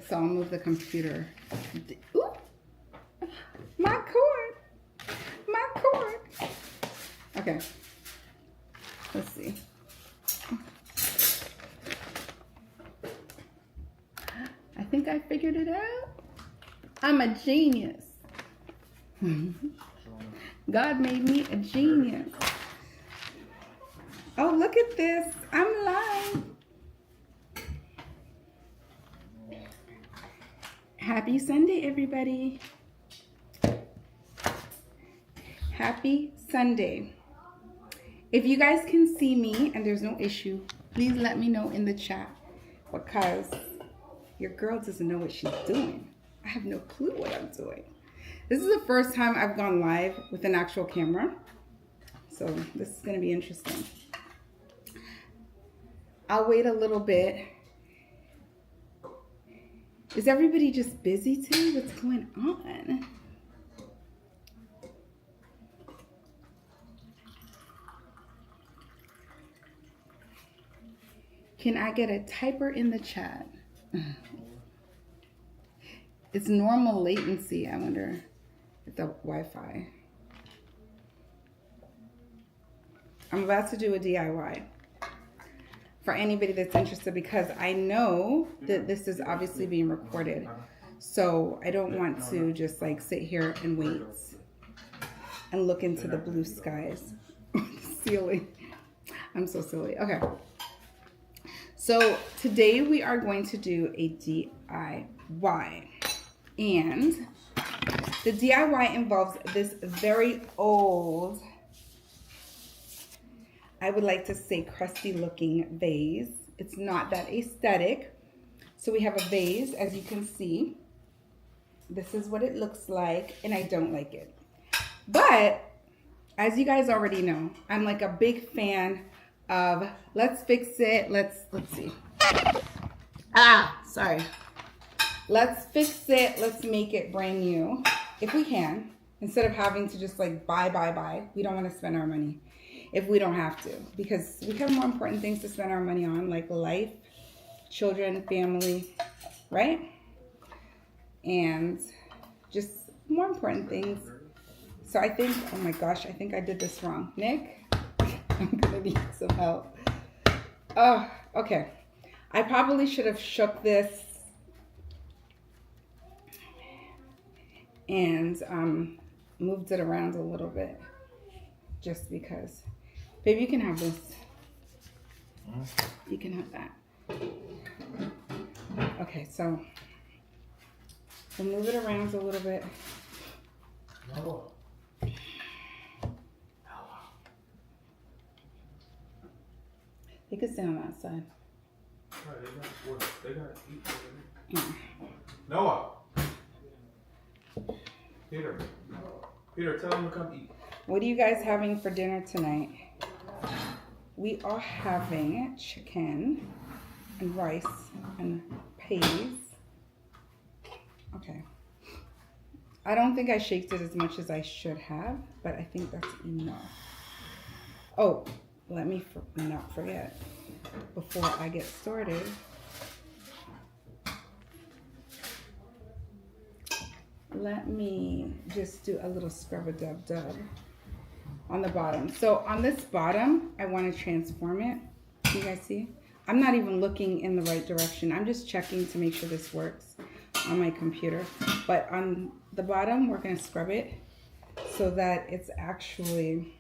So I'll move the computer. Ooh, my cord. My cord. Okay. Let's see. I think I figured it out. I'm a genius. God made me a genius. Oh, look at this. I'm live. Happy Sunday, everybody. Happy Sunday. If you guys can see me and there's no issue, please let me know in the chat, because your girl doesn't know what she's doing. I have no clue what I'm doing. This is the first time I've gone live with an actual camera, so this is going to be interesting. I'll wait a little bit. Is everybody just busy today? What's going on? Can I get a typer in the chat? It's normal latency. I wonder if the Wi-Fi. I'm about to do a DIY for anybody that's interested, because I know that this is obviously being recorded. So I don't want to just like sit here and wait and look into the blue skies. Silly. I'm so silly. Okay. So today we are going to do a DIY. And the DIY involves this very old, I would like to say crusty looking vase. It's not that aesthetic. So we have a vase, as you can see. This is what it looks like, and I don't like it. But as you guys already know, I'm like a big fan of let's fix it. Let's see. Sorry. Let's fix it. Let's make it brand new if we can, instead of having to just like buy. We don't want to spend our money if we don't have to, because we have more important things to spend our money on, like life, children, family, right? And just more important things. So I think, oh my gosh, I think I did this wrong. Nick, I'm gonna need some help. Oh, okay. I probably should have shook this and moved it around a little bit, just because. Baby, you can have this. You can have that. Okay, so we'll move it around a little bit. They could stay on that side. They got to eat. Noah. Peter, tell them to come eat. What are you guys having for dinner tonight? We are having chicken and rice and peas. Okay. I don't think I shaked it as much as I should have, but I think that's enough. Oh, let me not forget, before I get started, let me just do a little scrub-a-dub-dub on the bottom. So on this bottom, I want to transform it. You guys see? I'm not even looking in the right direction. I'm just checking to make sure this works on my computer. But on the bottom, we're going to scrub it so that it's actually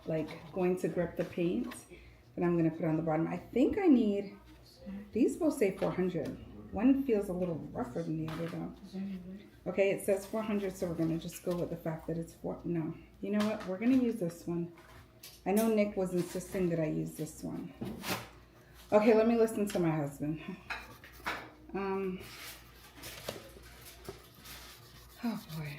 like going to grip the paint that I'm going to put on the bottom. I think I need, these both say 400. One feels a little rougher than the other though. Okay, it says 400, so we're going to just go with the fact that it's no. You know what? We're going to use this one. I know Nick was insisting that I use this one. Okay, let me listen to my husband. Oh boy.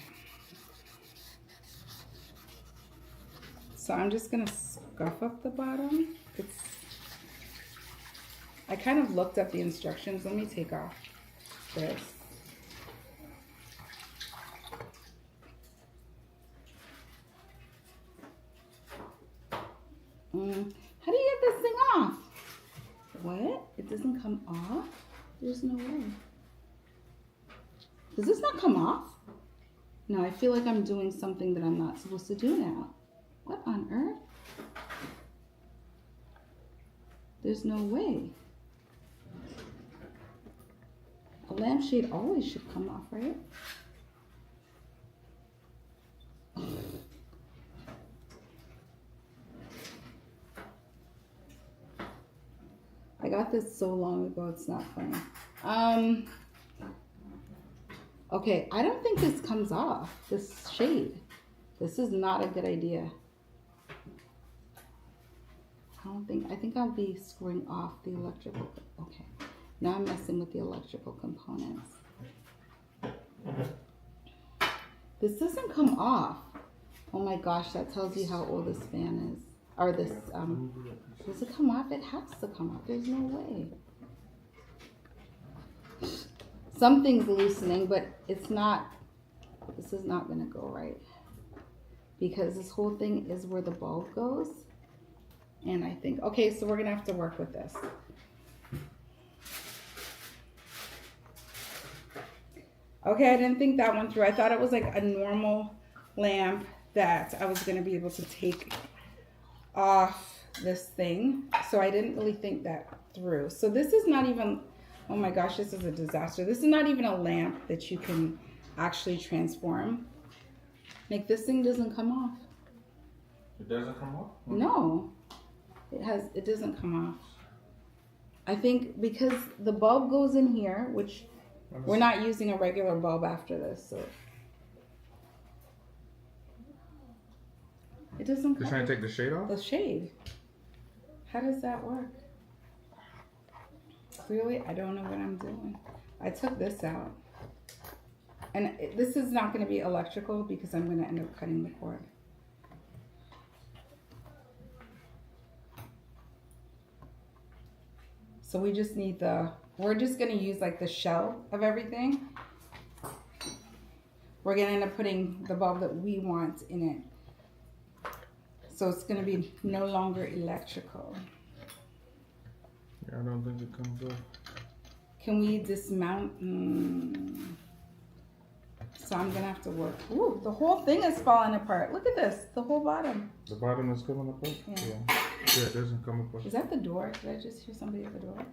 So I'm just going to scuff up the bottom. I kind of looked up the instructions. Let me take off this. How do you get this thing off? What? It doesn't come off? There's no way. Does this not come off? No, I feel like I'm doing something that I'm not supposed to do now. What on earth? There's no way. A lampshade always should come off, right? I got this so long ago, it's not funny. Okay, I don't think this comes off, this shade. This is not a good idea. I think I'll be screwing off the electrical. Okay, now I'm messing with the electrical components. This doesn't come off. Oh my gosh, that tells you how old this fan is. Or this, does it come off? It has to come off. There's no way. Something's loosening, but it's not, this is not gonna go right. Because this whole thing is where the bulb goes. And I think, okay, so we're gonna have to work with this. Okay, I didn't think that one through. I thought it was like a normal lamp that I was gonna be able to take off this thing. So I didn't really think that through. So this is not even, oh my gosh, this is a disaster. This is not even a lamp that you can actually transform. Like, this thing doesn't come off. It doesn't come off? No, it doesn't come off. I think because the bulb goes in here, which we're not using a regular bulb after this, so it doesn't. You're trying to take the shade off? The shade. How does that work? Clearly, I don't know what I'm doing. I took this out. And this is not going to be electrical because I'm going to end up cutting the cord. So we just need we're just going to use like the shell of everything. We're going to end up putting the bulb that we want in it. So it's going to be no longer electrical. Yeah, I don't think it comes off. Can we dismount? So I'm gonna have to work. Ooh, the whole thing is falling apart. Look at this, the whole bottom. The bottom is coming apart? Yeah. Yeah, it doesn't come apart. Is that the door? Did I just hear somebody at the door?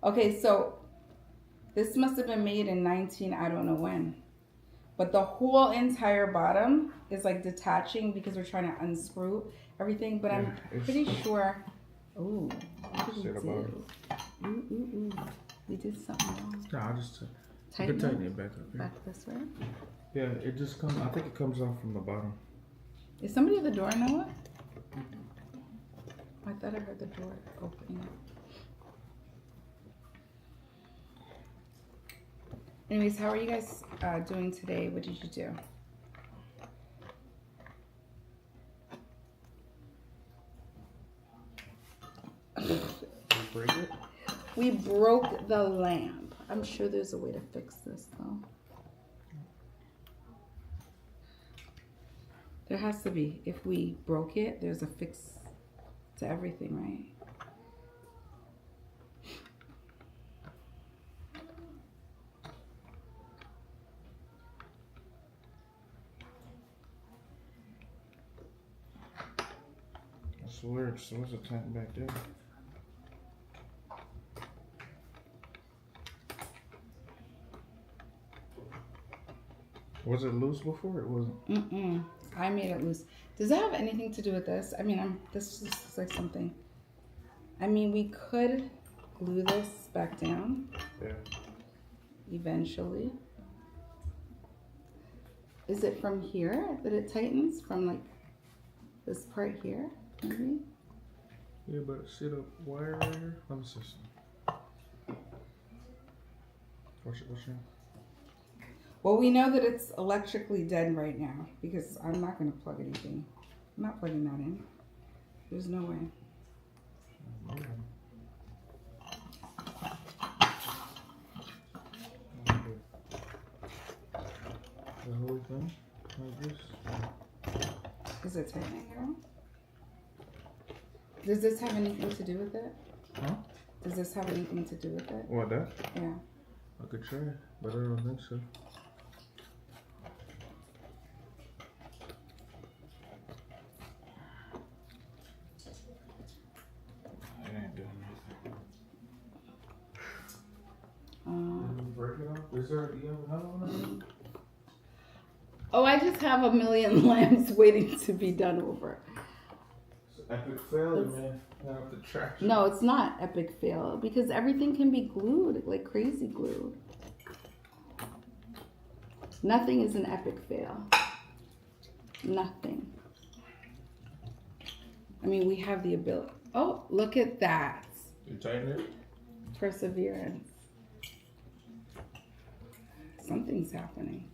Okay, so this must have been made in I don't know when. But the whole entire bottom is like detaching because we're trying to unscrew everything. But I'm pretty sure. Ooh, what did we do? Ooh. We did something wrong. No, I just Tighten it back up. Yeah. Back this way. Yeah, it just comes. I think it comes off from the bottom. Is somebody at the door, Noah? I thought I heard the door opening up. Anyways, how are you guys doing today? What did you do? Break it? We broke the lamp. I'm sure there's a way to fix this though. There has to be. If we broke it, there's a fix to everything, right? That's weird. So what's the tank back there? Was it loose before? It wasn't. I made it loose. Does that have anything to do with this? I mean, this just looks like something. I mean, we could glue this back down. Yeah. Eventually. Is it from here that it tightens? From like this part here, maybe? Yeah, but see the wire right here? Let me see. What's your? Well, we know that it's electrically dead right now because I'm not going to plug anything. I'm not plugging that in. There's no way. The whole thing? Like this? Is it tightening at all? Does this have anything to do with it? Huh? Does this have anything to do with it? What, that? Yeah. I could try, but I don't think so. It ain't doing nothing. Break it off? Is there, do you have another one? Oh, I just have a million lamps waiting to be done over. It's an epic failure, man. Have the traction. No, it's not epic fail because everything can be glued, like crazy glue. Nothing is an epic fail. Nothing. I mean, we have the ability. Oh, look at that. You tighten it? Perseverance. Something's happening.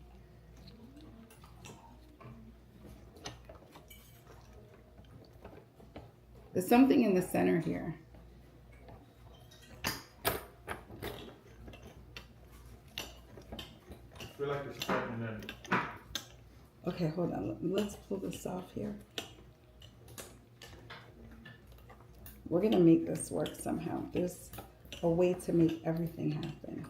There's something in the center here. I feel like it's tightening in. Okay, hold on. Let's pull this off here. We're gonna make this work somehow. There's a way to make everything happen.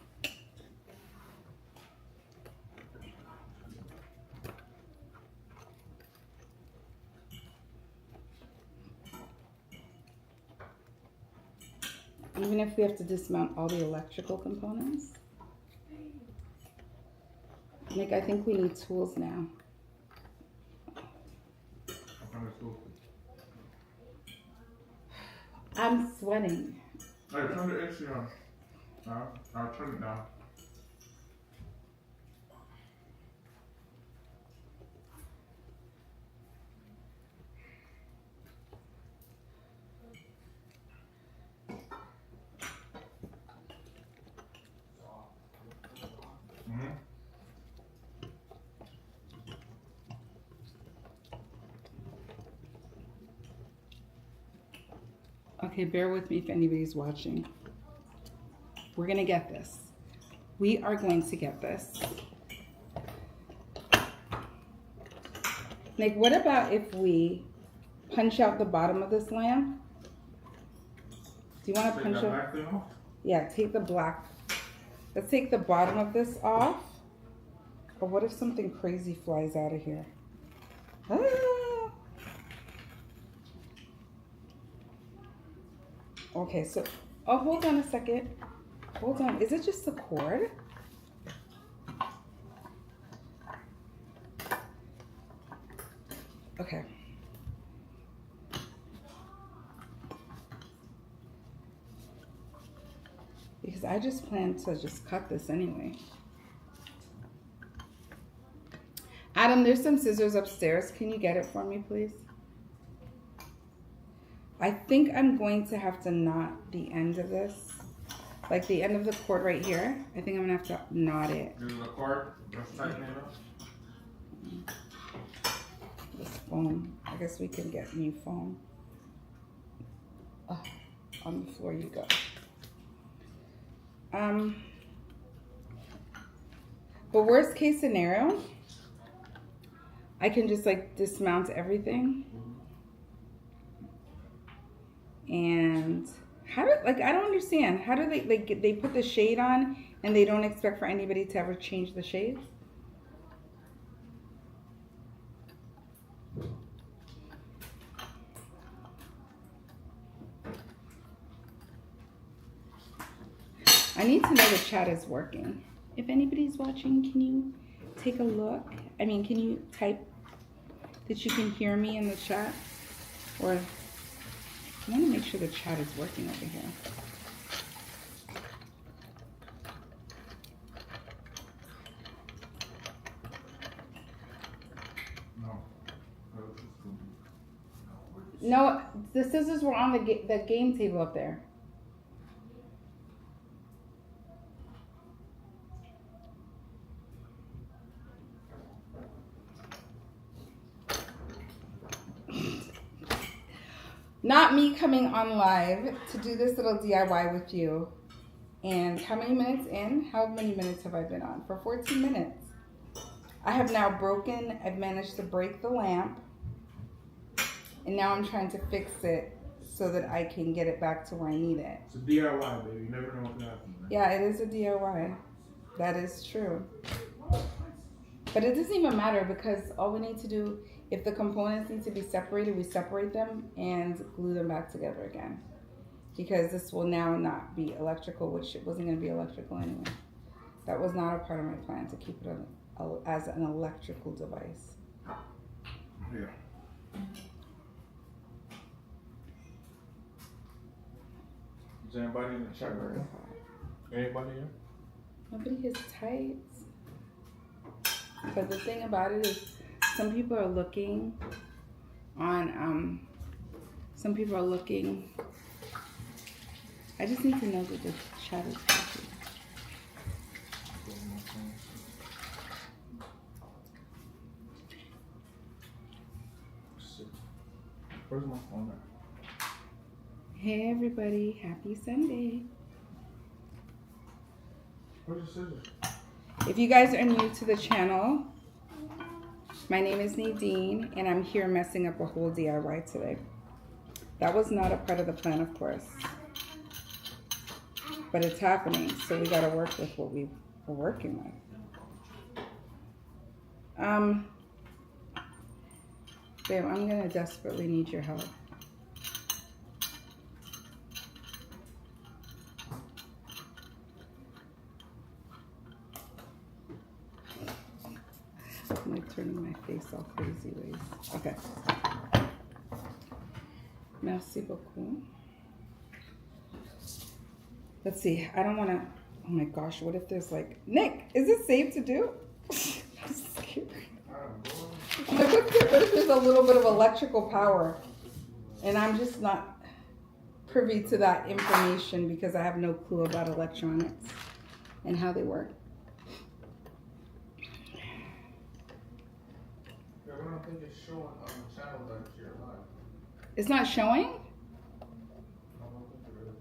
Even if we have to dismount all the electrical components. Nick, I think we need tools now. I'm sweating. Hey, turn the AC on. I'll turn it down. Okay, bear with me if anybody's watching. We're gonna get this. We are going to get this. Nick, what about if we punch out the bottom of this lamp? Do you want to punch out? Yeah, take the black. Let's take the bottom of this off. But what if something crazy flies out of here? Ah! Okay, so, oh, hold on a second. Hold on, is it just the cord? Okay. Because I just plan to just cut this anyway. Adam, there's some scissors upstairs. Can you get it for me, please? I think I'm going to have to knot the end of this. Like the end of the cord right here. I think I'm going to have to knot it. This is the cord. Let's tighten it up. This foam. I guess we can get new foam. Oh, on the floor you go. But worst case scenario, I can just like dismount everything. And how do, like, I don't understand. How do they put the shade on and they don't expect for anybody to ever change the shades? I need to know the chat is working. If anybody's watching, can you take a look? I mean, can you type that you can hear me in the chat? Or I want to make sure the chat is working over here. No, the scissors were on the game table up there. Not me coming on live to do this little DIY with you. And how many minutes in? How many minutes have I been on? For 14 minutes. I have now I've managed to break the lamp. And now I'm trying to fix it so that I can get it back to where I need it. It's a DIY, baby. You never know what can happen, man. Yeah, it is a DIY. That is true. But it doesn't even matter because all we need to do, if the components need to be separated, we separate them and glue them back together again. Because this will now not be electrical, which it wasn't going to be electrical anyway. That was not a part of my plan to keep it as an electrical device. Yeah. Is anybody in the chat right now? Anybody here? Nobody has tights. But the thing about it is, some people are looking on, I just need to know that the chat is happy. Where's my phone at? Hey everybody, happy Sunday. Where's the scissors? If you guys are new to the channel, my name is Nadine and I'm here messing up a whole DIY today. That was not a part of the plan, of course. But it's happening, so we gotta work with what we were working with. Babe, I'm gonna desperately need your help. I'm like turning my face all crazy ways. Okay. Merci beaucoup. Let's see. I don't want to. Oh my gosh. What if there's like, Nick, is this safe to do? I'm scared. I'm like, what if there's a little bit of electrical power? And I'm just not privy to that information because I have no clue about electronics and how they work. I don't think it's showing on the channel that you're live. It's not showing? I don't think it is.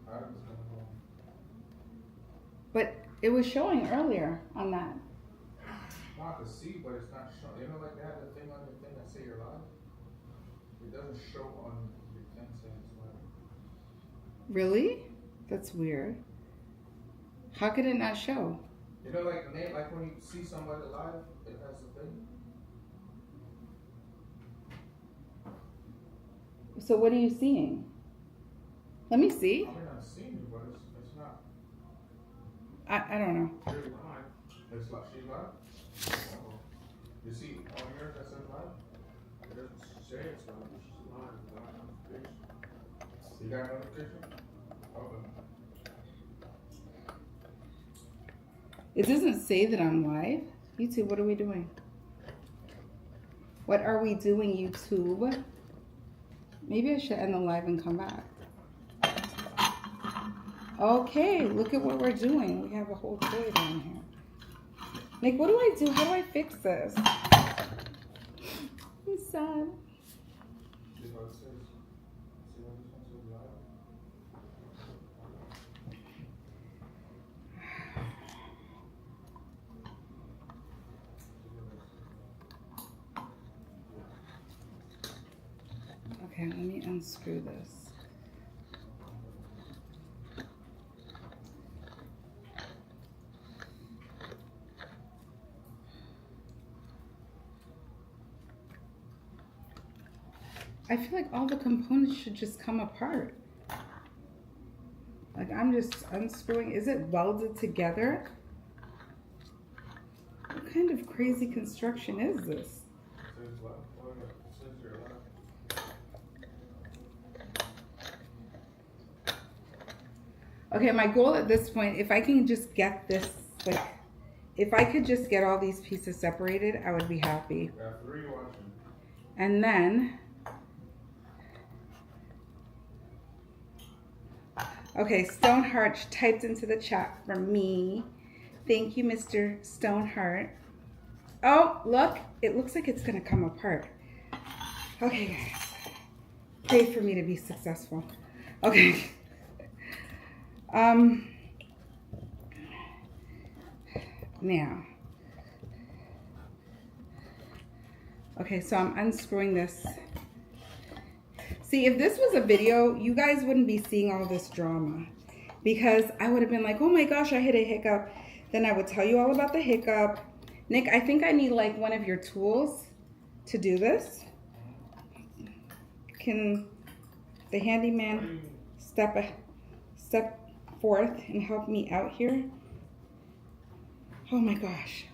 Adam's gonna go. But it was showing earlier on that. No, I can see, but it's not showing. You know, like they have the thing on your thing that say you're live? It doesn't show on your thing saying it's live. Really? That's weird. How could it not show? You know, like when you see somebody live, it has a thing. So what are you seeing? Let me see. I mean, I'm seeing you, but it's not. I don't know. You're live. It's like she's live. Oh. You see on yours that says live? It doesn't say it's live. She's live without notification. You got a notification? Okay. It doesn't say that I'm live. YouTube, what are we doing? What are we doing, YouTube? Maybe I should end the live and come back. Okay, look at what we're doing. We have a whole toy down here. Nick, what do I do? How do I fix this? I'm sad. See what it says? See what this one says live? Okay, let me unscrew this. I feel like all the components should just come apart. Like I'm just unscrewing. Is it welded together? What kind of crazy construction is this? It says live. Oh, yeah. It says you're live. Okay, my goal at this point, if I can just get this, like, if I could just get all these pieces separated, I would be happy. Yeah, 3 watching. And then, okay, Stoneheart typed into the chat for me. Thank you, Mr. Stoneheart. Oh, look, it looks like it's gonna come apart. Okay, guys, pray for me to be successful. Okay. Now, okay, so I'm unscrewing this See, if this was a video, you guys wouldn't be seeing all this drama. Because I would have been like, oh my gosh, I hit a hiccup. Then I would tell you all about the hiccup. Nick, I think I need like one of your tools to do this. Can the handyman step forth and help me out here? Oh my gosh.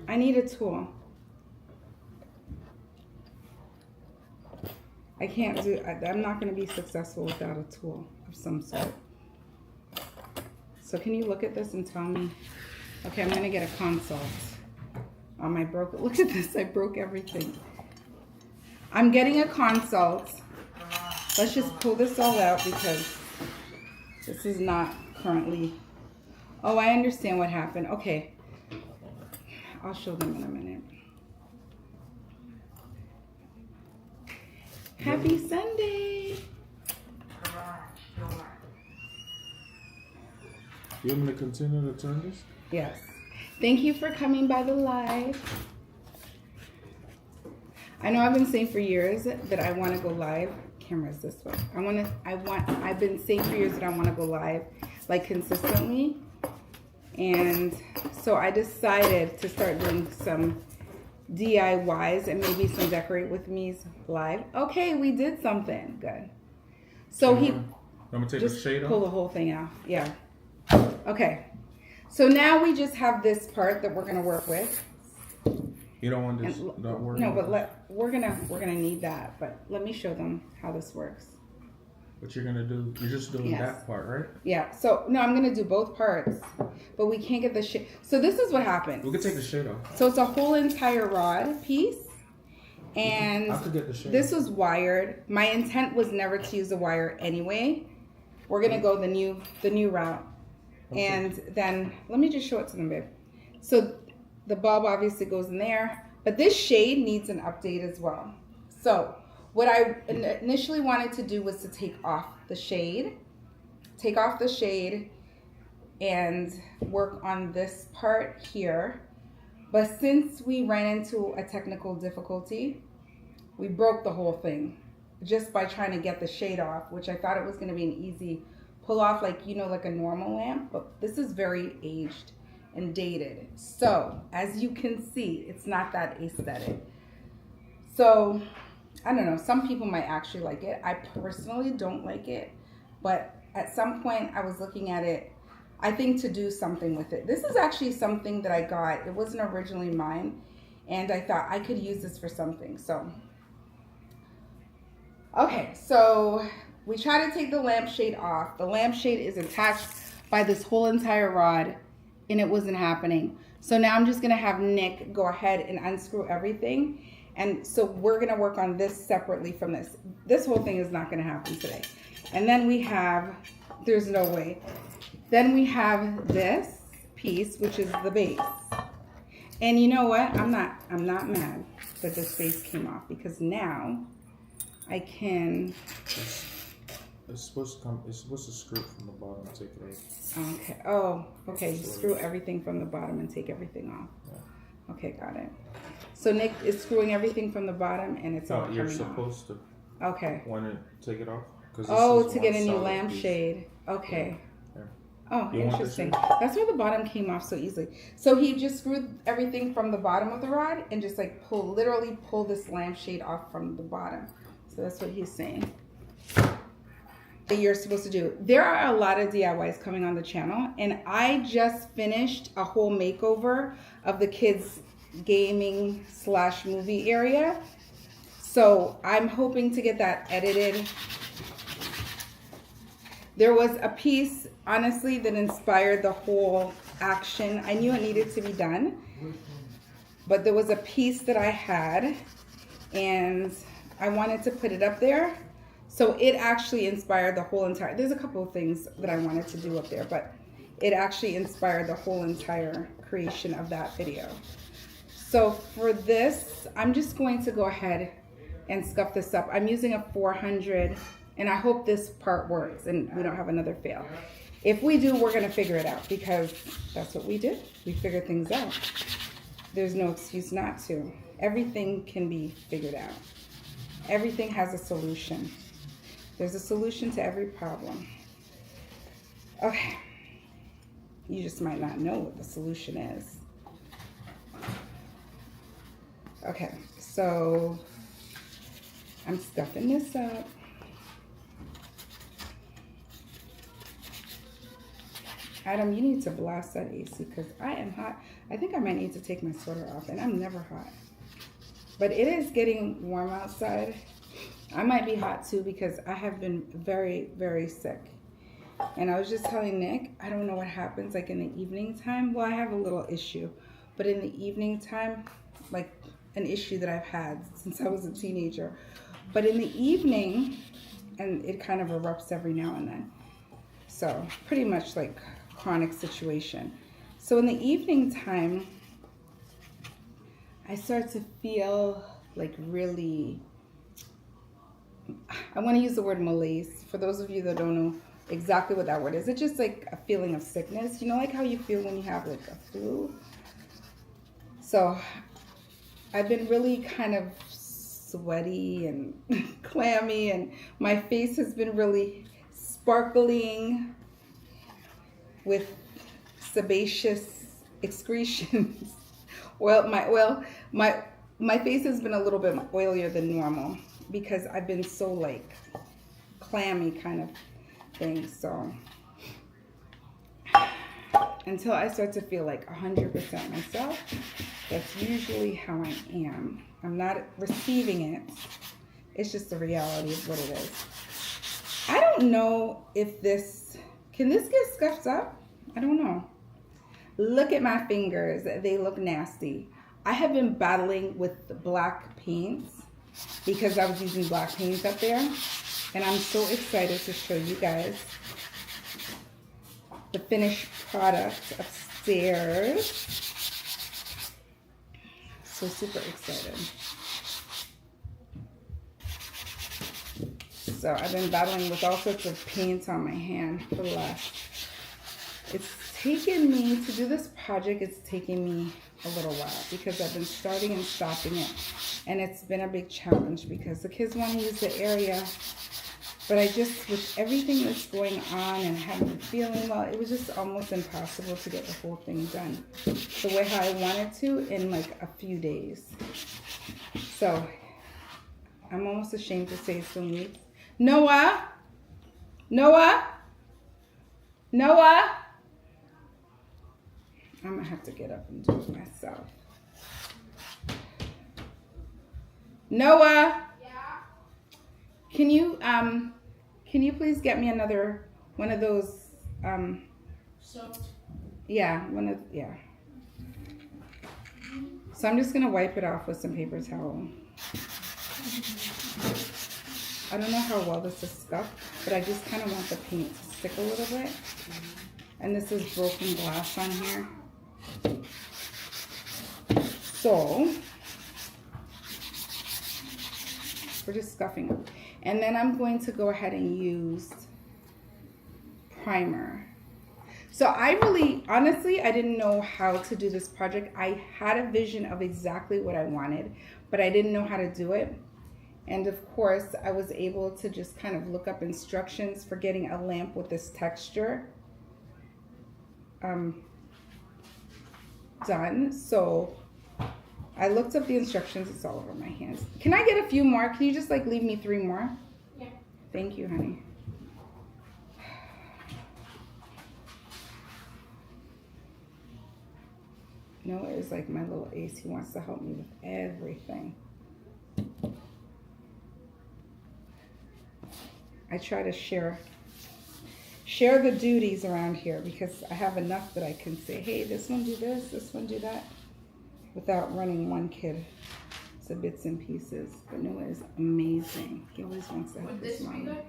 I need a tool. I can't do, I'm not going to be successful without a tool of some sort. So can you look at this and tell me? Okay, I'm going to get a consult on my broken, look at this, I broke everything. I'm getting a consult. Let's just pull this all out because this is not currently, oh, I understand what happened. Okay, I'll show them in a minute. Happy Sunday. You want me to continue to turn this? Yes. Thank you for coming by the live. I know I've been saying for years that I want to go live. Camera's this way. I've been saying for years that I want to go live like consistently. And so I decided to start doing some DIYs and maybe some decorate with me's live. Okay, we did something good. So I'm gonna take just the shade pull off. the whole thing out. Yeah. Okay. So now we just have this part that we're gonna work with. You don't want this not working? No, but we're gonna need that. But let me show them how this works. What you're gonna do? You're just doing Yes. that part, right? Yeah. So no, I'm gonna do both parts, but we can't get the shade. So this is what happened. We can take the shade off. So it's a whole entire rod piece, and I could get the shade. this was wired. My intent was never to use a wire anyway. We're gonna go the new route, Okay. and then let me just show it to them, babe. So the bulb obviously goes in there, but this shade needs an update as well. So what I initially wanted to do was to take off the shade, and work on this part here. But since we ran into a technical difficulty, we broke the whole thing just by trying to get the shade off, which I thought it was going to be an easy pull off, like, you know, like a normal lamp, but this is very aged and dated. So as you can see, it's not that aesthetic. So I don't know, some people might actually like it. I personally don't like it, but at some point I was looking at it, I think, to do something with it. This is actually something that I got. It wasn't originally mine, and I thought I could use this for something. So, okay, so we try to take the lampshade off. The lampshade is attached by this whole entire rod, and it wasn't happening. So now I'm just gonna have Nick go ahead and unscrew everything. And so we're gonna work on this separately from this. This whole thing is not gonna happen today. And then we have, there's no way. Then we have this piece, which is the base. And you know what? I'm not mad that this base came off, because now I can. It's supposed to screw from the bottom and take it off. Okay. Oh, okay. You screw everything from the bottom and take everything off. Yeah. Okay, got it. So Nick is screwing everything from the bottom, and it's all coming You're off. supposed to. Okay. Want to take it off? Oh, to get a new lampshade. Okay. Yeah. Oh, You want interesting. this That's where the bottom came off so easily. So he just screwed everything from the bottom of the rod and just like literally pull this lampshade off from the bottom. So that's what he's saying that you're supposed to do. There are a lot of DIYs coming on the channel, and I just finished a whole makeover of the kids' gaming / movie area. So I'm hoping to get that edited. There was a piece, honestly, that inspired the whole action. I knew it needed to be done, but there was a piece that I had, and I wanted to put it up there. So it actually inspired the whole entire, there's a couple of things that I wanted to do up there, but it actually inspired the whole entire creation of that video. So for this, I'm just going to go ahead and scuff this up. I'm using a 400, and I hope this part works and we don't have another fail. If we do, we're gonna figure it out, because that's what we did. We figure things out. there's no excuse not to. Everything can be figured out. Everything has a solution. There's a solution to every problem. Okay. You just might not know what the solution is. Okay, so I'm stuffing this up. Adam, you need to blast that AC because I am hot. I think I might need to take my sweater off, and I'm never hot. But it is getting warm outside. I might be hot too because I have been very, very sick. And I was just telling Nick, I don't know what happens like in the evening time. Well, I have a little issue, but in the evening time, like an issue that I've had since I was a teenager. But in the evening, and it kind of erupts every now and then. So pretty much like chronic situation. So in the evening time, I start to feel like really, I want to use the word malaise. For those of you that don't know exactly what that word is, it's just like a feeling of sickness. You know, like how you feel when you have like a flu? So I've been really kind of sweaty and clammy, and my face has been really sparkling with sebaceous excretions. My face has been a little bit oilier than normal because I've been so like clammy kind of thing. So until I start to feel like 100% myself, that's usually how I am. I'm not receiving it. It's just the reality of what it is. I don't know if can this get scuffed up? I don't know. Look at my fingers. They look nasty. I have been battling with the black paints because I was using black paints up there. And I'm so excited to show you guys the finished product upstairs. So super excited. So I've been battling with all sorts of paints on my hand for the last, it's taken me, to do this project, it's taken me a little while because I've been starting and stopping it. And it's been a big challenge because the kids want to use the area. But I just, with everything that's going on and haven't been feeling well, it was just almost impossible to get the whole thing done the way how I wanted to in like a few days. So I'm almost ashamed to say it's been weeks. Noah? Noah? Noah? I'm gonna have to get up and do it myself. Noah? Yeah? Can you please get me another one of those Soap. yeah, so I'm just gonna wipe it off with some paper towel. I don't know how well this is scuffed, but I just kind of want the paint to stick a little bit. And this is broken glass on here. So we're just scuffing it. And then I'm going to go ahead and use primer. So I really, honestly, I didn't know how to do this project. I had a vision of exactly what I wanted, but I didn't know how to do it. And of course, I was able to just kind of look up instructions for getting a lamp with this texture done. So I looked up the instructions. It's all over my hands. Can I get a few more? Can you just like leave me 3 more? Yeah. Thank you, honey. Noah is like my little ace. He wants to help me with everything. I try to share the duties around here because I have enough that I can say, hey, this one do this one do that, without running one kid to bits and pieces. But Noah is amazing. He always wants to help Would his this be mom. good?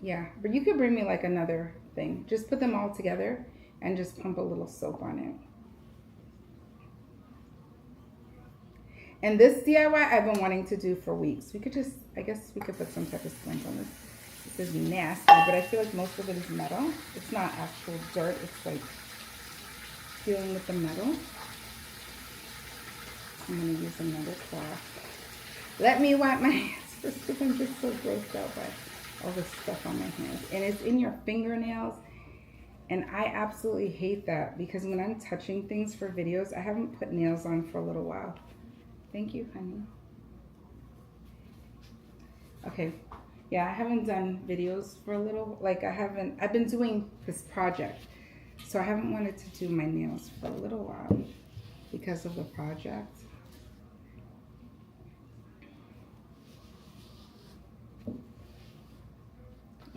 Yeah, but you could bring me like another thing. Just put them all together and just pump a little soap on it. And this DIY I've been wanting to do for weeks. We could just, I guess we could put some type of splint on this. This is nasty, but I feel like most of it is metal. It's not actual dirt. It's like dealing with the metal. I'm going to use another cloth. Let me wipe my hands first because I'm just so grossed out by all this stuff on my hands. And it's in your fingernails. And I absolutely hate that because when I'm touching things for videos, I haven't put nails on for a little while. Thank you, honey. Okay. Yeah, I haven't done videos for a little, I've been doing this project. So I haven't wanted to do my nails for a little while because of the project.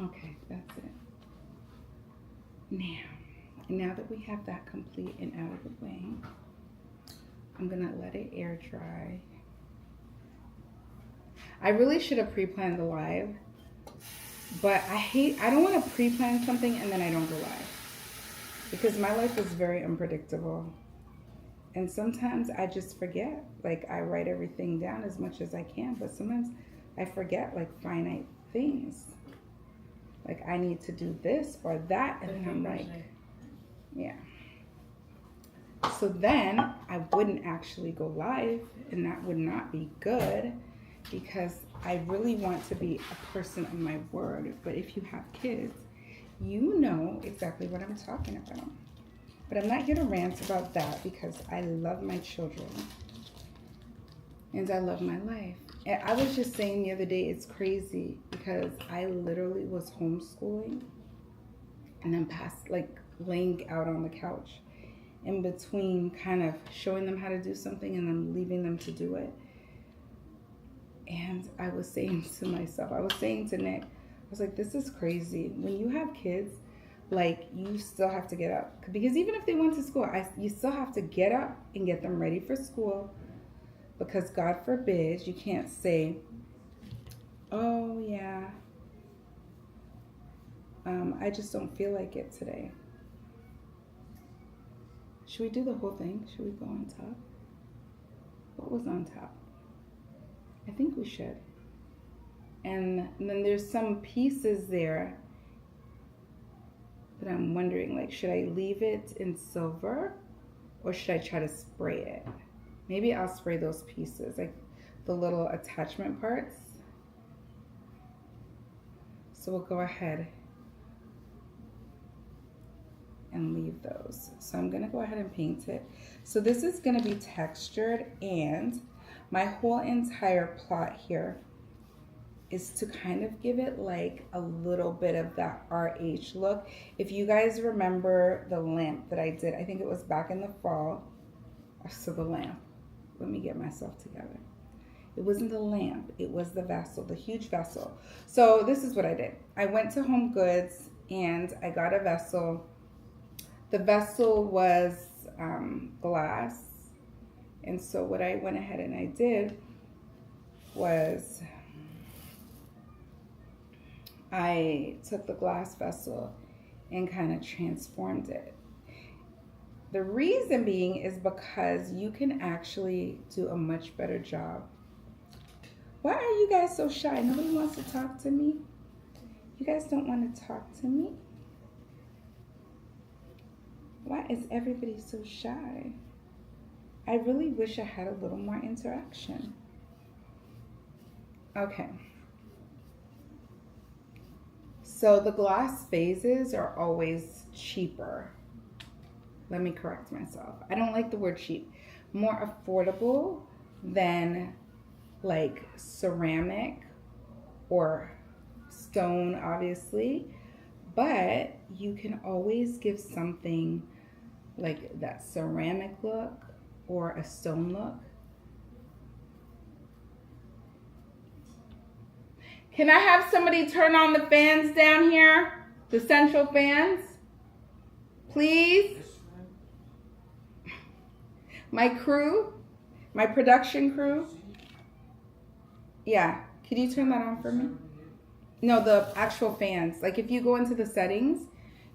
Okay, that's it. Now that we have that complete and out of the way, I'm gonna let it air dry. I really should have pre-planned the live, but I don't want to pre-plan something and then I don't go live because my life is very unpredictable. And sometimes I just forget. Like, I write everything down as much as I can, but sometimes I forget like finite things. Like, I need to do this or that, and then I'm like, yeah. So then I wouldn't actually go live, and that would not be good because I really want to be a person of my word. But if you have kids, you know exactly what I'm talking about. But I'm not here to rant about that because I love my children and I love my life. And I was just saying the other day, it's crazy because I literally was homeschooling and then laying out on the couch in between kind of showing them how to do something and then leaving them to do it. And I was saying to myself, I was saying to Nick, I was like, this is crazy. When you have kids, like, you still have to get up. Because even if they went to school, you still have to get up and get them ready for school. Because God forbid, you can't say, oh, yeah, I just don't feel like it today. Should we do the whole thing? Should we go on top? What was on top? I think we should. And then there's some pieces there that I'm wondering, like, should I leave it in silver or should I try to spray it? Maybe I'll spray those pieces, like the little attachment parts. So we'll go ahead and leave those. So I'm gonna go ahead and paint it. So this is gonna be textured, and my whole entire plot here is to kind of give it like a little bit of that RH look. If you guys remember the lamp that I did, I think it was back in the fall. So the lamp, let me get myself together. It wasn't the lamp, it was the vessel, the huge vessel. So this is what I did. I went to Home Goods and I got a vessel. The vessel was glass. And so what I went ahead and I did was I took the glass vessel and kind of transformed it. The reason being is because you can actually do a much better job. Why are you guys so shy? Nobody wants to talk to me? You guys don't want to talk to me? Why is everybody so shy? I really wish I had a little more interaction. Okay. So the glass vases are always cheaper. Let me correct myself. I don't like the word cheap. More affordable than like ceramic or stone, obviously. But you can always give something like that ceramic look or a stone look. Can I have somebody turn on the fans down here? The central fans? Please? My crew? My production crew? Yeah. Could you turn that on for me? No, the actual fans. Like if you go into the settings,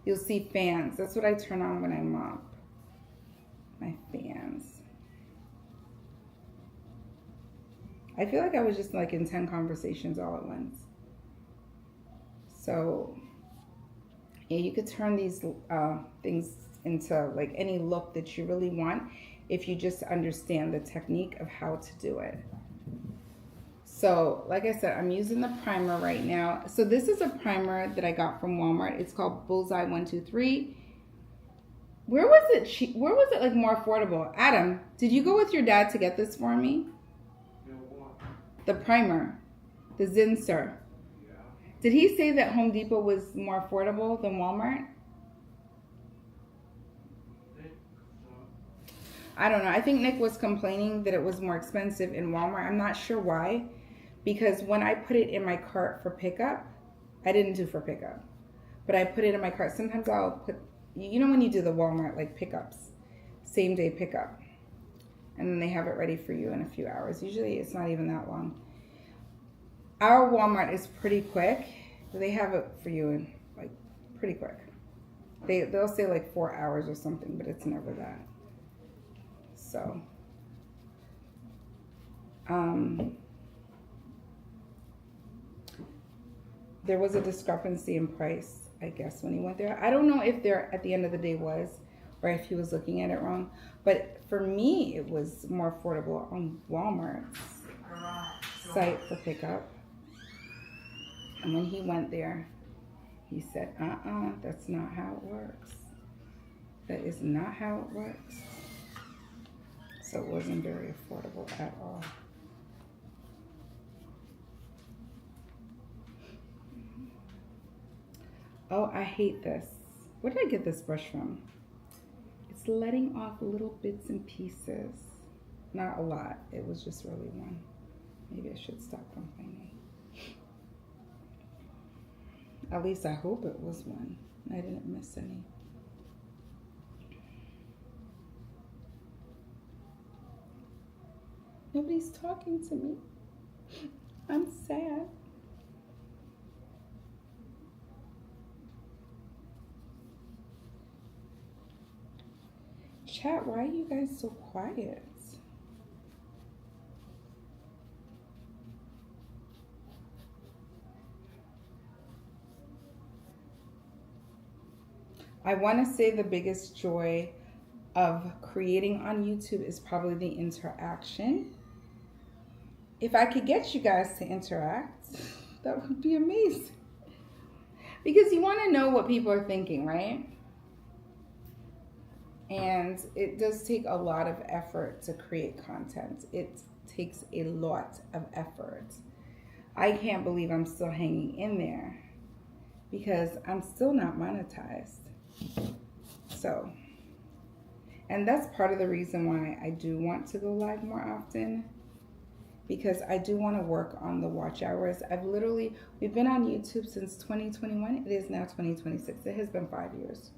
you'll see fans. That's what I turn on when I mop. My fans. I feel like I was just like in 10 conversations all at once. So, yeah, you could turn these things into like any look that you really want. if you just understand the technique of how to do it. So, like I said, I'm using the primer right now. So this is a primer that I got from Walmart. It's called Bullseye 123. Where was it cheap? Where was it like more affordable? Adam, did you go with your dad to get this for me? The primer, the Zinser. Yeah. Did he say that Home Depot was more affordable than Walmart? I don't know. I think Nick was complaining that it was more expensive in Walmart. I'm not sure why, because when I put it in my cart for pickup, I didn't do for pickup, but I put it in my cart. Sometimes I'll put, you know, when you do the Walmart like pickups, same day pickup, and then they have it ready for you in a few hours. Usually it's not even that long. Our Walmart is pretty quick. They have it for you in like pretty quick. They'll say like 4 hours or something, but it's never that. So, there was a discrepancy in price, I guess, when he went there. I don't know if there at the end of the day was, or if he was looking at it wrong. But for me, it was more affordable on Walmart's site for pickup. And when he went there, he said, that's not how it works. That is not how it works. So it wasn't very affordable at all. Oh, I hate this. Where did I get this brush from? It's letting off little bits and pieces. Not a lot. It was just really one. Maybe I should stop complaining. At least I hope it was one. I didn't miss any. Nobody's talking to me. I'm sad. Chat, why are you guys so quiet? I want to say the biggest joy of creating on YouTube is probably the interaction. If I could get you guys to interact, that would be amazing. Because you want to know what people are thinking, right? And it does take a lot of effort to create content. It takes a lot of effort. I can't believe I'm still hanging in there because I'm still not monetized. So, and that's part of the reason why I do want to go live more often, because I do want to work on the watch hours. We've been on YouTube since 2021. It is now 2026. It has been 5 years.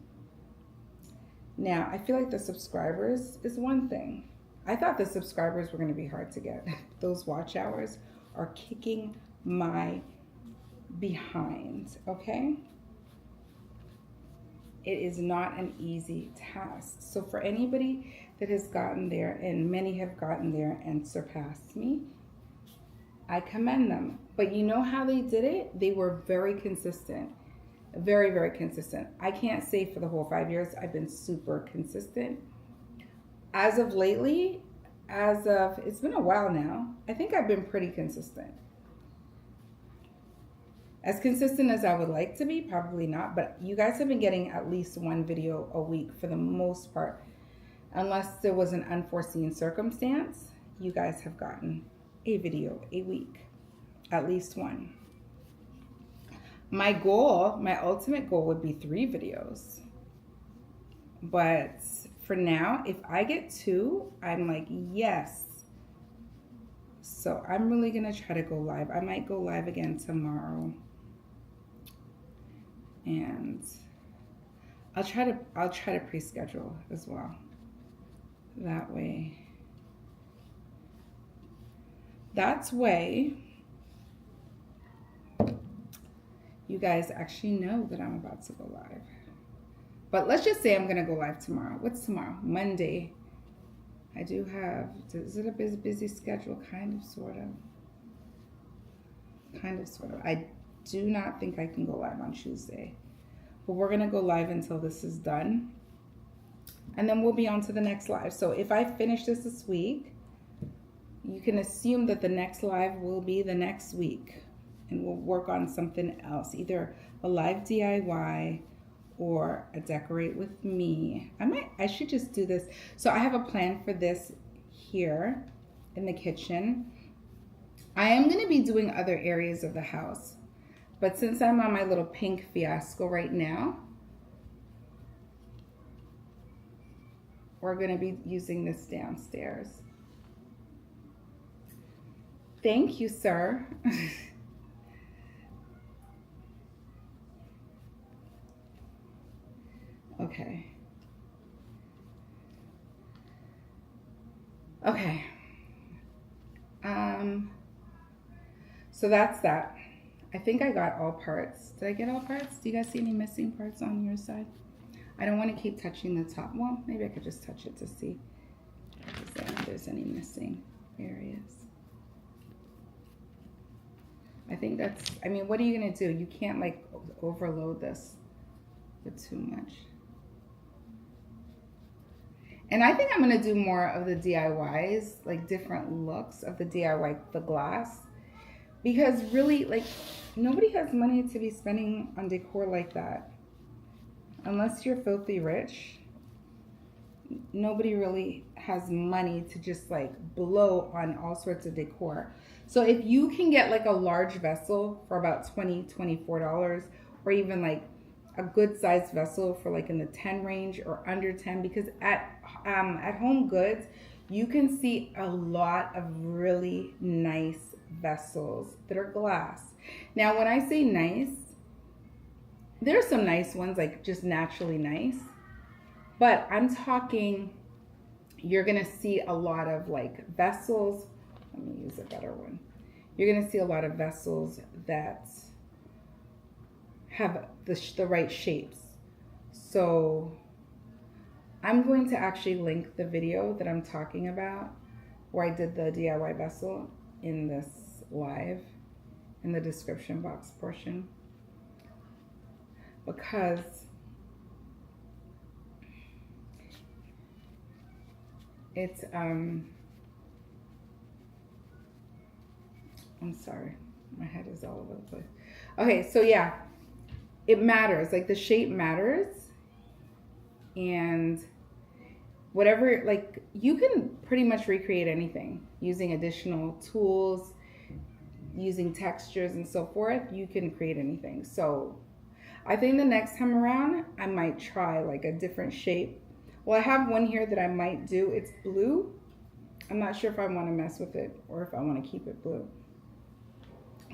Now, I feel like the subscribers is one thing. I thought the subscribers were going to be hard to get. Those watch hours are kicking my behind, okay? It is not an easy task. So for anybody that has gotten there, and many have gotten there and surpassed me, I commend them. But you know how they did it? They were very consistent. Very, very consistent. I can't say for the whole 5 years I've been super consistent. As of lately, it's been a while now, I think I've been pretty consistent. As consistent as I would like to be, probably not, but you guys have been getting at least one video a week for the most part. Unless there was an unforeseen circumstance, you guys have gotten a video a week, at least one. My goal, my ultimate goal would be 3 videos. But for now, if I get 2, I'm like, yes. So I'm really gonna try to go live. I might go live again tomorrow. And I'll try to pre-schedule as well. That way. That's way you guys actually know that I'm about to go live. But let's just say I'm gonna go live tomorrow. What's tomorrow? Monday. I do have, is it a busy schedule? Kind of, sort of. Kind of, sort of. I do not think I can go live on Tuesday. But we're gonna go live until this is done. and then we'll be on to the next live. So if I finish this week, you can assume that the next live will be the next week, and we'll work on something else, either a live DIY or a decorate with me. I should just do this. So I have a plan for this here in the kitchen. I am going to be doing other areas of the house, but since I'm on my little pink fiasco right now, we're going to be using this downstairs. Thank you, sir. Okay. Okay. So that's that. I think I got all parts. Did I get all parts? Do you guys see any missing parts on your side? I don't want to keep touching the top. Well, maybe I could just touch it to see if there's any missing areas. I think that's, I mean, what are you going to do? You can't like overload this with too much. And I think I'm going to do more of the DIYs, like different looks of the DIY, the glass. Because really, like, nobody has money to be spending on decor like that. Unless you're filthy rich, nobody really has money to just like blow on all sorts of decor. So if you can get like a large vessel for about $20, $24, or even like a good sized vessel for like in the 10 range or under 10, because at Home Goods, you can see a lot of really nice vessels that are glass. Now, when I say nice, there's some nice ones, like just naturally nice, but I'm talking, you're gonna see a lot of like vessels. Let me use a better one. You're gonna see a lot of vessels that have the right shapes. So I'm going to actually link the video that I'm talking about where I did the DIY vessel in this live in the description box portion, because it's I'm sorry, my head is all over the place. Okay, so yeah, it matters, like the shape matters, and whatever, like you can pretty much recreate anything using additional tools, using textures and so forth. You can create anything. So I think the next time around I might try like a different shape. Well, I have one here that I might do. It's blue. I'm not sure if I want to mess with it or if I want to keep it blue.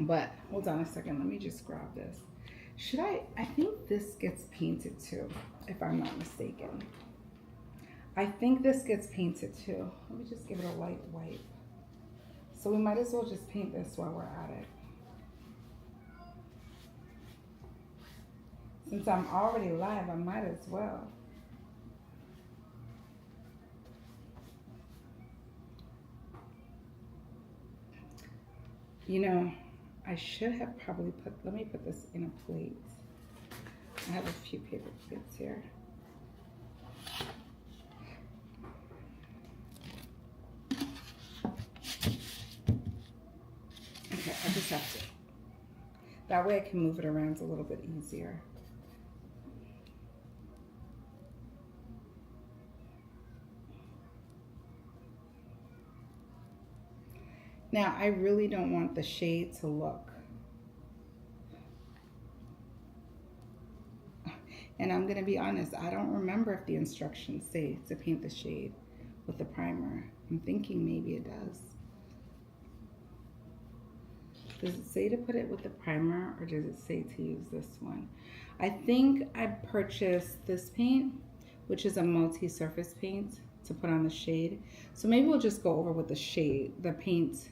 But hold on a second, let me just grab this. Should I think this gets painted too, if I'm not mistaken. I think this gets painted too. Let me just give it a light wipe. So we might as well just paint this while we're at it. Since I'm already live, I might as well. You know, I should have probably let me put this in a plate. I have a few paper plates here. Okay, I just have to. That way I can move it around a little bit easier. Now, I really don't want the shade to look. And I'm going to be honest, I don't remember if the instructions say to paint the shade with the primer. I'm thinking maybe it does. Does it say to put it with the primer, or does it say to use this one? I think I purchased this paint, which is a multi-surface paint, to put on the shade. So maybe we'll just go over with the shade, the paint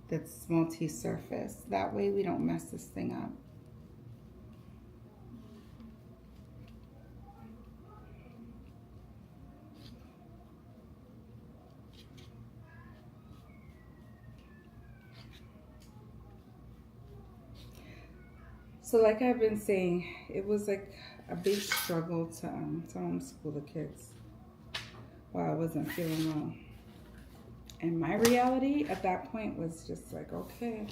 that's multi-surface. That way we don't mess this thing up. So like I've been saying, it was like a big struggle to homeschool the kids. while I wasn't feeling well. And my reality at that point was just like, okay,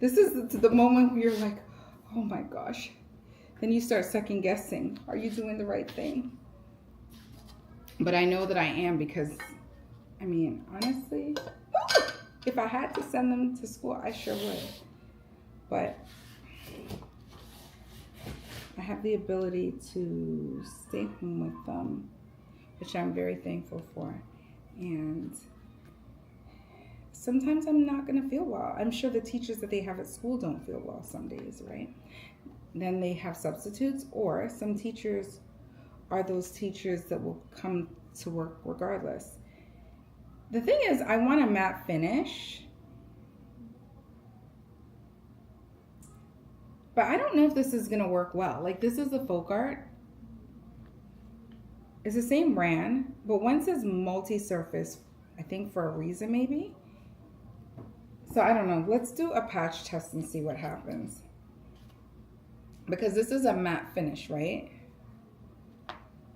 this is the moment where you're like, oh my gosh. Then you start second guessing. Are you doing the right thing? But I know that I am because, I mean, honestly, if I had to send them to school, I sure would. But I have the ability to stay home with them, which I'm very thankful for. And sometimes I'm not going to feel well. I'm sure the teachers that they have at school don't feel well some days, right? Then they have substitutes, or some teachers are those teachers that will come to work regardless. The thing is, I want a matte finish, but I don't know if this is going to work well. Like, this is the folk art. It's the same brand, but one says multi-surface, I think for a reason maybe. So I don't know. Let's do a patch test and see what happens. Because this is a matte finish, right?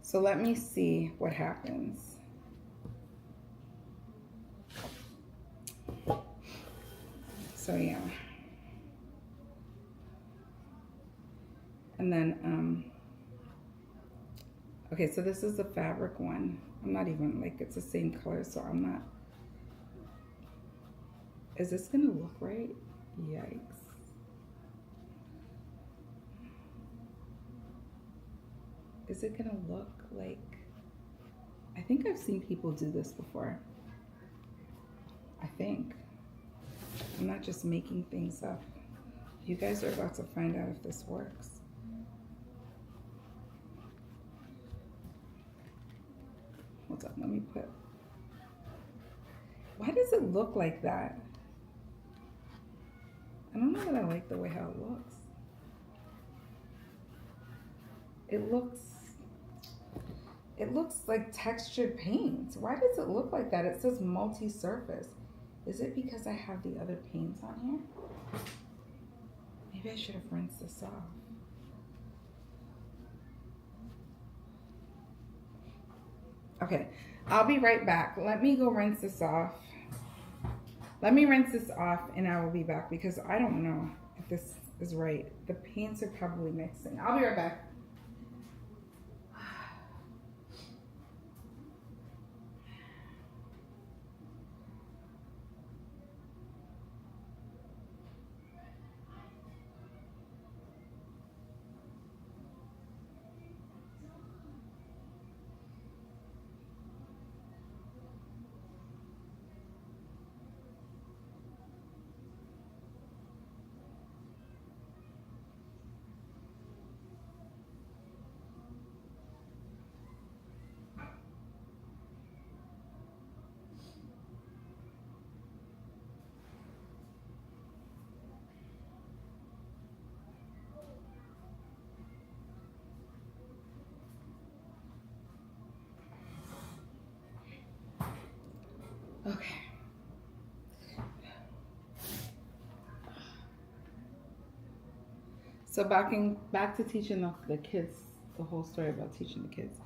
So let me see what happens. So yeah. And then, okay, so this is the fabric one. I'm not even, like, it's the same color, so I'm not. Is this gonna look right? Yikes. Is it gonna look like, I think I've seen people do this before. I think. I'm not just making things up. You guys are about to find out if this works. Hold on, let me put, why does it look like that? I don't know that I like the way how it looks. It looks like textured paint. Why does it look like that? It says multi-surface. Is it because I have the other paints on here? Maybe I should have rinsed this off. Okay, I'll be right back. Let me go rinse this off. Let me rinse this off and I will be back because I don't know if this is right. The paints are probably mixing. I'll be right back. Okay. So back to teaching the kids, the whole story about teaching the kids.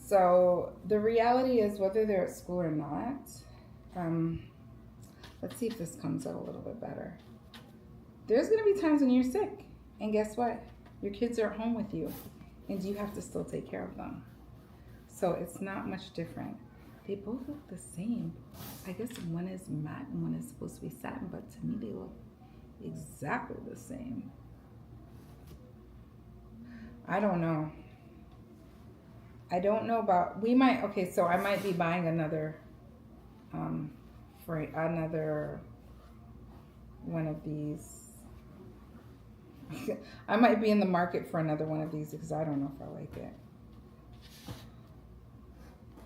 So the reality is, whether they're at school or not, let's see if this comes out a little bit better. There's going to be times when you're sick, and guess what? Your kids are at home with you, and you have to still take care of them. So it's not much different. They both look the same. I guess one is matte and one is supposed to be satin, but to me they look exactly the same. I don't know. I don't know about, okay, so I might be buying another, for another one of these. I might be in the market for another one of these because I don't know if I like it.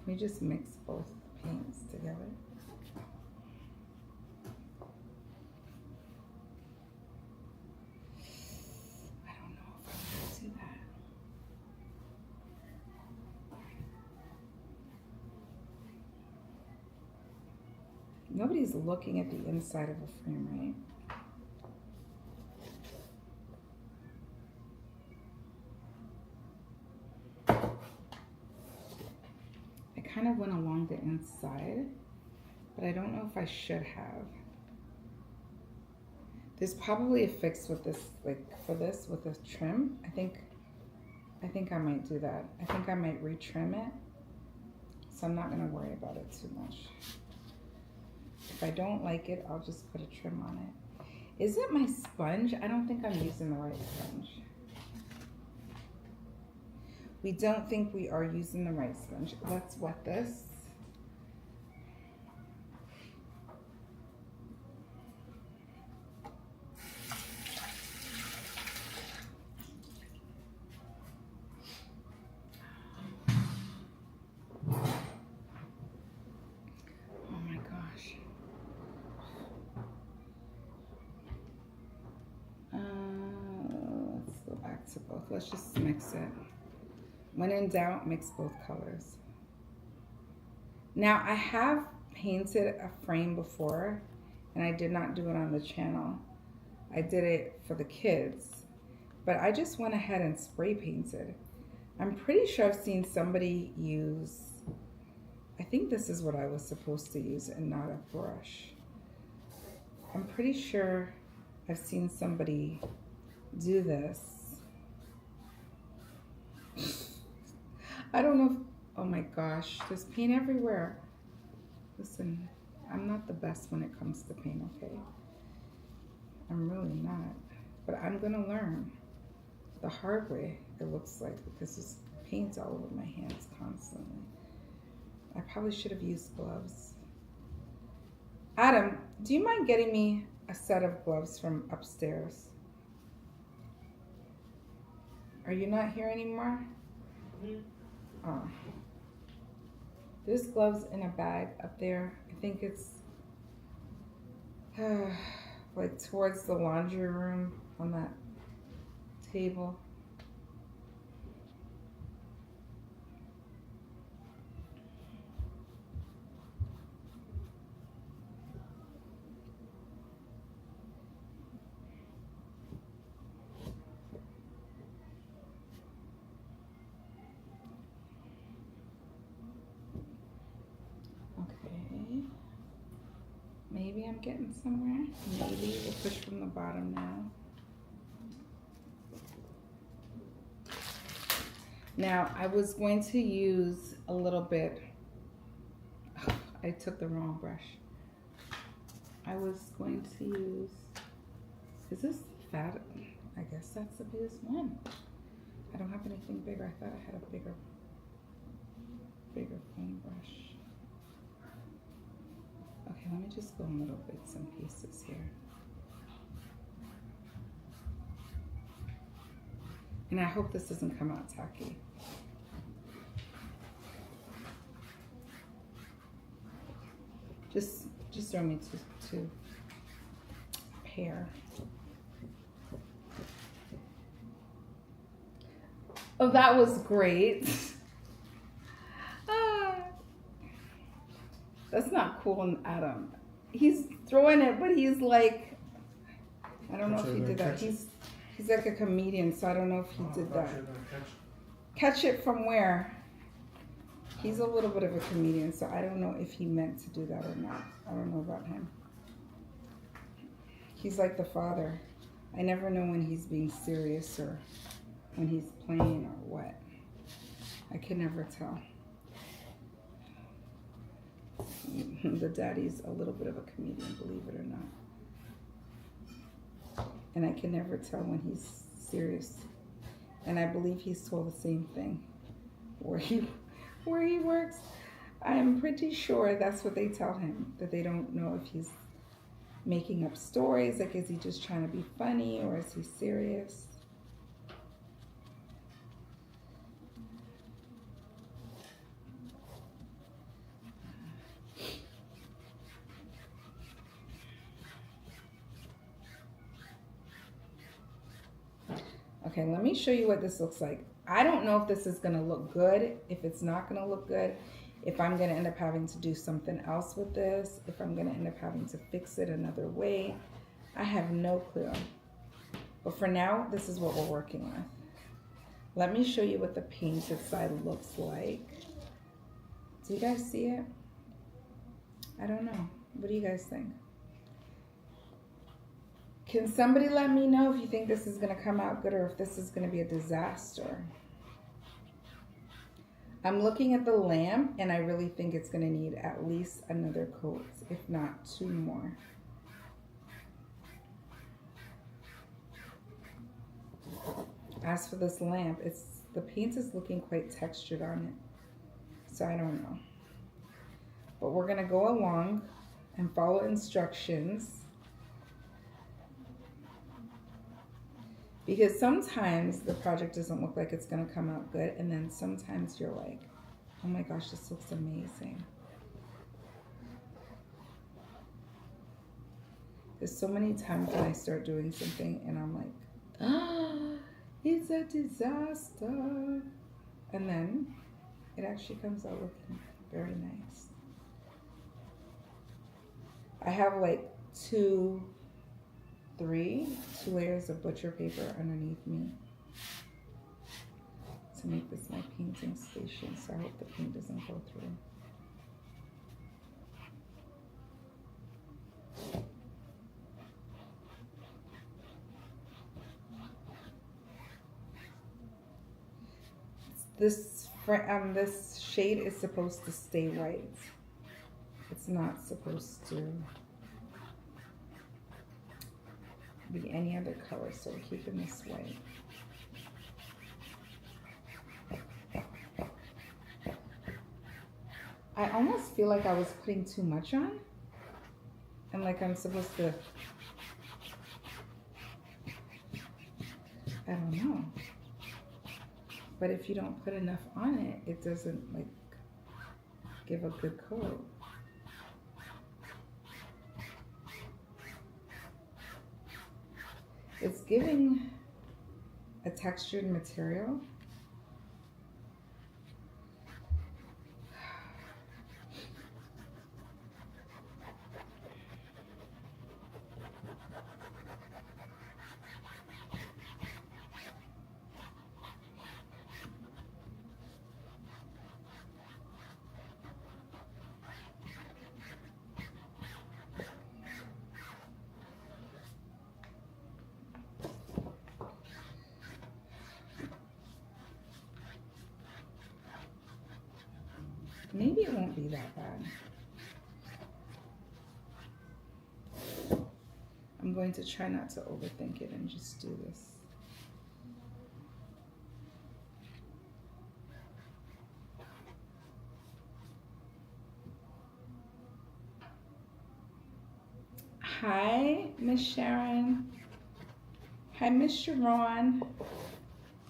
Let me just mix both paints together. I don't know if I'm going to do that. Nobody's looking at the inside of a frame, right? kind of went along the inside, but I don't know if I should have. There's probably a fix with this, like for this with a trim. I think I might do that. I think I might retrim it. So I'm not gonna worry about it too much. If I don't like it, I'll just put a trim on it. Is it my sponge? I don't think I'm using the right sponge. We don't think we are using the right sponge. Let's wet this. To both. Let's just mix it. When in doubt, mix both colors. Now I have painted a frame before, and I did not do it on the channel. I did it for the kids, but I just went ahead and spray painted. I'm pretty sure I've seen somebody use, I think this is what I was supposed to use and not a brush. I'm pretty sure I've seen somebody do this. I don't know if, oh my gosh, there's paint everywhere. Listen, I'm not the best when it comes to paint, okay? I'm really not. But I'm gonna learn the hard way, it looks like, because there's paint all over my hands constantly. I probably should have used gloves. Adam, do you mind getting me a set of gloves from upstairs? Are you not here anymore? Oh. There's gloves in a bag up there. I think it's like towards the laundry room on that table. Maybe I'm getting somewhere. Maybe we'll push from the bottom now. Now, I was going to use a little bit. Oh, I took the wrong brush. I was going to use, is this fat? I guess that's the biggest one. I don't have anything bigger. I thought I had a bigger foam brush. Okay, let me just go in little bits and pieces here. And I hope this doesn't come out tacky. Just throw me to pair. Oh, that was great. That's not cool on Adam. He's throwing it, but he's like, I don't know if he did that. He's like a comedian, so I don't know if he did that. Catch it from where? He's a little bit of a comedian, so I don't know if he meant to do that or not. I don't know about him. He's like the father. I never know when he's being serious or when he's playing or what. I can never tell. The daddy's a little bit of a comedian, believe it or not. And I can never tell when he's serious. And I believe he's told the same thing where he works. I'm pretty sure that's what they tell him, that they don't know if he's making up stories, like is he just trying to be funny or is he serious? Okay, let me show you what this looks like. I don't know if this is gonna look good, if it's not gonna look good, if I'm gonna end up having to do something else with this, if I'm gonna end up having to fix it another way. I have no clue. But for now, this is what we're working with. Let me show you what the painted side looks like. Do you guys see it? I don't know. What do you guys think? Can somebody let me know if you think this is going to come out good or if this is going to be a disaster? I'm looking at the lamp and I really think it's going to need at least another coat, if not 2 more. As for this lamp, the paint is looking quite textured on it. So I don't know. But we're going to go along and follow instructions. Because sometimes the project doesn't look like it's going to come out good. And then sometimes you're like, oh my gosh, this looks amazing. There's so many times when I start doing something and I'm like, ah, it's a disaster. And then it actually comes out looking very nice. I have like 2 layers of butcher paper underneath me to make this my painting station, so I hope the paint doesn't go through. This shade is supposed to stay white. It's not supposed to be any other color, so we're keeping this white. I almost feel like I was putting too much on, and like I'm supposed to, I don't know. But if you don't put enough on it, it doesn't like give a good coat. It's giving a textured material. Maybe it won't be that bad. I'm going to try not to overthink it and just do this. Hi, Miss Sharon. Hi, Miss Sharon.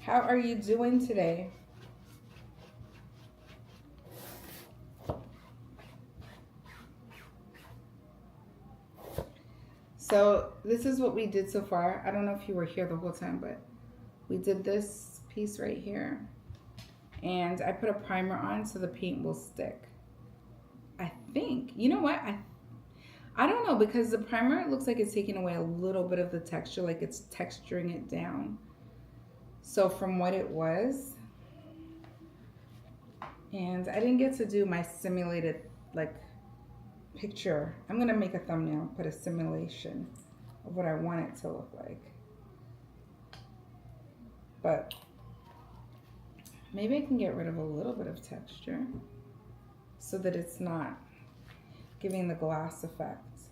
How are you doing today? So this is what we did so far. I don't know if you were here the whole time, but we did this piece right here. And I put a primer on so the paint will stick. I think, you know what? I don't know, because the primer looks like it's taking away a little bit of the texture, like it's texturing it down. So from what it was, and I didn't get to do my simulated like picture. I'm gonna make a thumbnail, put a simulation of what I want it to look like. But maybe I can get rid of a little bit of texture so that it's not giving the glass effect.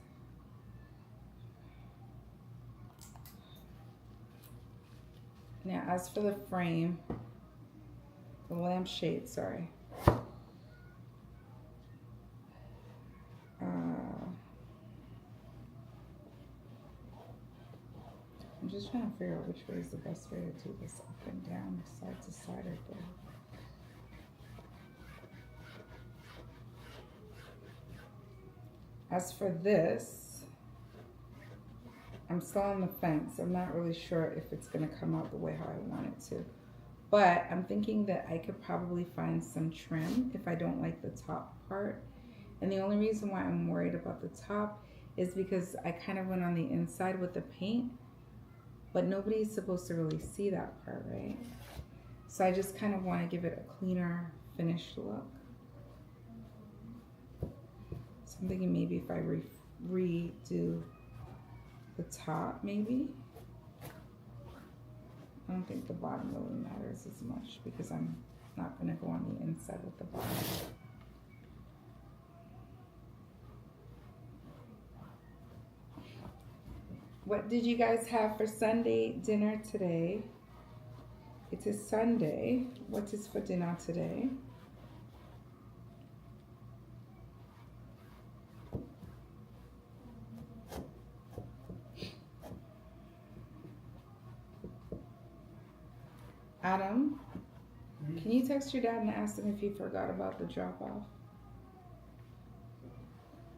Now, as for the frame, the lampshade, sorry. I'm just trying to figure out which way is the best way to do this, up and down, side to side, or both. As for this, I'm still on the fence. I'm not really sure if it's going to come out the way how I want it to. But I'm thinking that I could probably find some trim if I don't like the top part. And the only reason why I'm worried about the top is because I kind of went on the inside with the paint, but nobody's supposed to really see that part, right? So I just kind of want to give it a cleaner, finished look. I'm thinking maybe if I redo the top, maybe. I don't think the bottom really matters as much because I'm not going to go on the inside with the bottom. What did you guys have for Sunday dinner today? It is Sunday. What is for dinner today? Adam, can you text your dad and ask him if he forgot about the drop-off?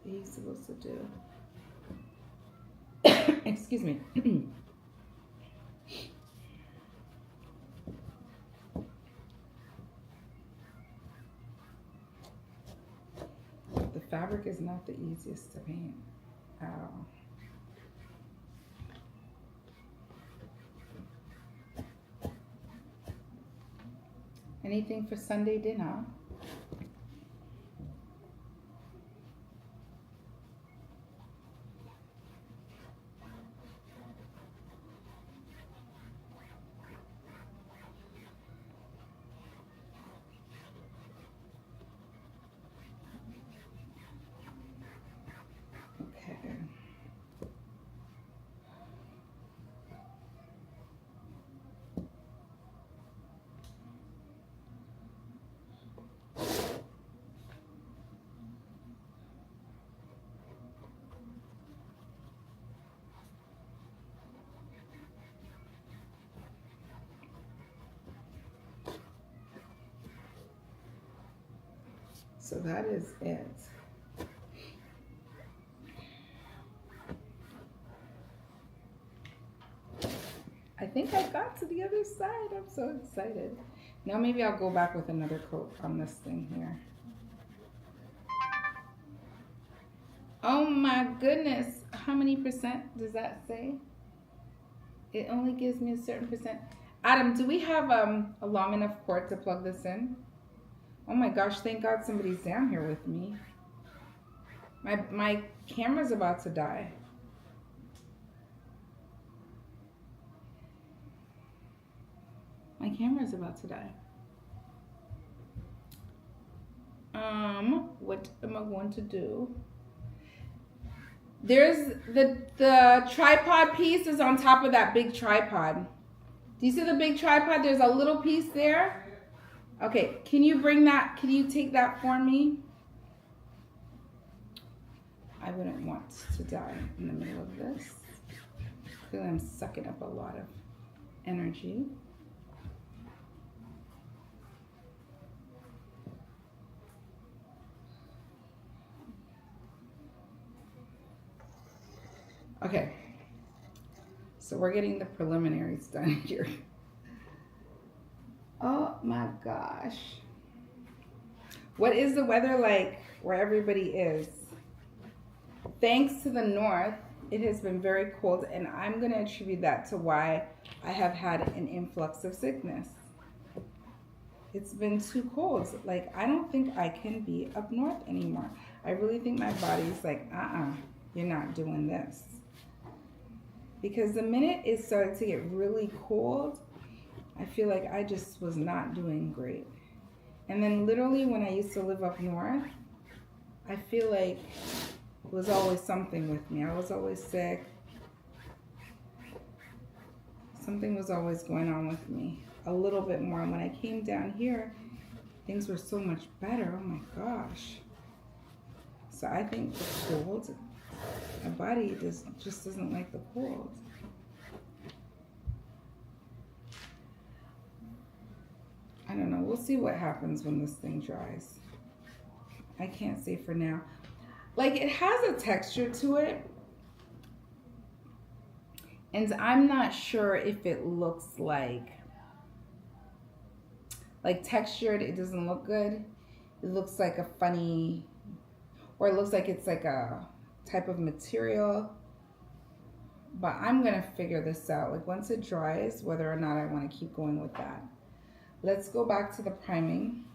He's supposed to do. Excuse me. The fabric is not the easiest to paint at all. Anything for Sunday dinner? Okay. So that is it. I think I got to the other side. I'm so excited. Now maybe I'll go back with another coat on this thing here. Oh my goodness. How many percent does that say? It only gives me a certain percent. Adam, do we have a long enough cord to plug this in? Oh my gosh, thank God somebody's down here with me. My camera's about to die. My camera's about to die. What am I going to do? There's the tripod piece is on top of that big tripod. Do you see the big tripod? There's a little piece there. Okay, can you bring that? Can you take that for me? I wouldn't want to die in the middle of this. I feel I'm sucking up a lot of energy. Okay, so we're getting the preliminaries done here. Oh my gosh. What is the weather like where everybody is? Thanks to the north, it has been very cold, and I'm going to attribute that to why I have had an influx of sickness. It's been too cold. Like, I don't think I can be up north anymore. I really think my body's like, you're not doing this. Because the minute it started to get really cold, I feel like I just was not doing great. And then literally when I used to live up north, I feel like it was always something with me. I was always sick. Something was always going on with me. A little bit more. And when I came down here, things were so much better. Oh my gosh. So I think the cold, my body just doesn't like the cold. I don't know. We'll see what happens when this thing dries. I can't say for now. Like, it has a texture to it. And I'm not sure if it looks like textured. It doesn't look good. It looks like a funny, or it looks like it's like a type of material. But I'm going to figure this out. Like, once it dries, whether or not I want to keep going with that. Let's go back to the priming.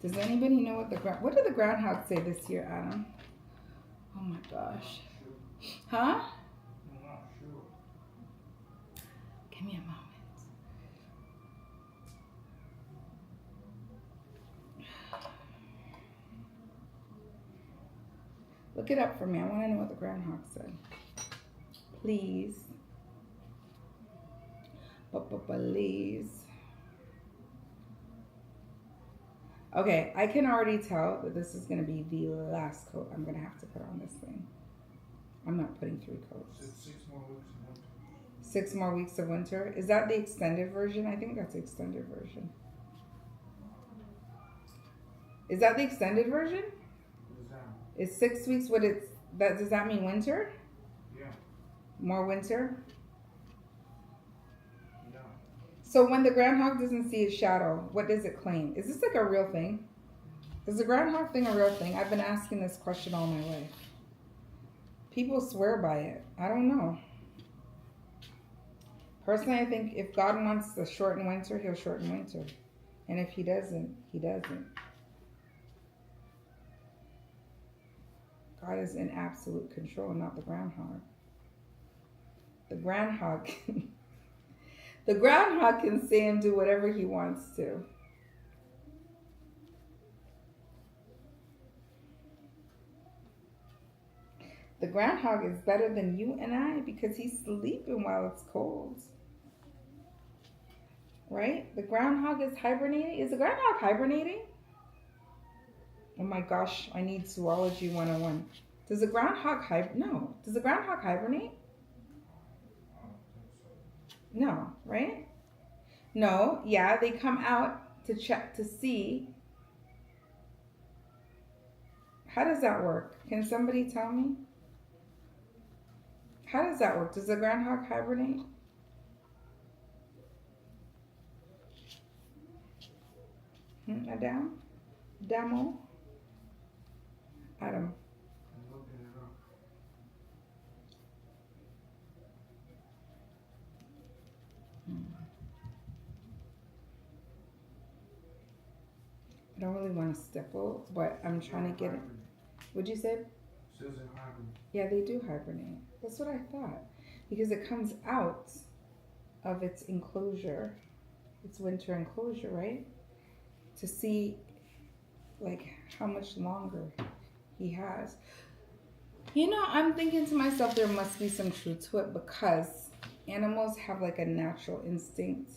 Does anybody know what what did the groundhog say this year, Adam? Oh my gosh. Huh? I'm not sure. Give me a moment. Look it up for me. I want to know what the groundhog said. Please. Please. Okay, I can already tell that this is going to be the last coat I'm going to have to put on this thing. I'm not putting 3 coats. It's 6 more weeks in winter. 6 more weeks of winter. Is that the extended version? I think that's the extended version. Is that the extended version? What is that? Is 6 weeks what it's that? Does that mean winter? Yeah. More winter? Yeah. So when the groundhog doesn't see its shadow, what does it claim? Is this like a real thing? Is the groundhog thing a real thing? I've been asking this question all my life. People swear by it. I don't know. Personally, I think if God wants to shorten winter, he'll shorten winter. And if he doesn't, he doesn't. God is in absolute control, not the groundhog. The groundhog the groundhog can say and do whatever he wants to. The groundhog is better than you and I because he's sleeping while it's cold. Right? The groundhog is hibernating. Is the groundhog hibernating? Oh my gosh, I need zoology 101. Does the groundhog hibernate? No. Does the groundhog hibernate? No, right? No, yeah, they come out to check to see. How does that work? Can somebody tell me? How does that work? Does the groundhog hibernate? Adam? Damo? Adam. I'm looking it up. I don't really want to stipple, but I'm trying to get it. What'd you say? It says it hibernate. Yeah, they do hibernate. That's what I thought. Because it comes out of its enclosure, its winter enclosure, right? To see like how much longer he has. You know, I'm thinking to myself there must be some truth to it because animals have like a natural instinct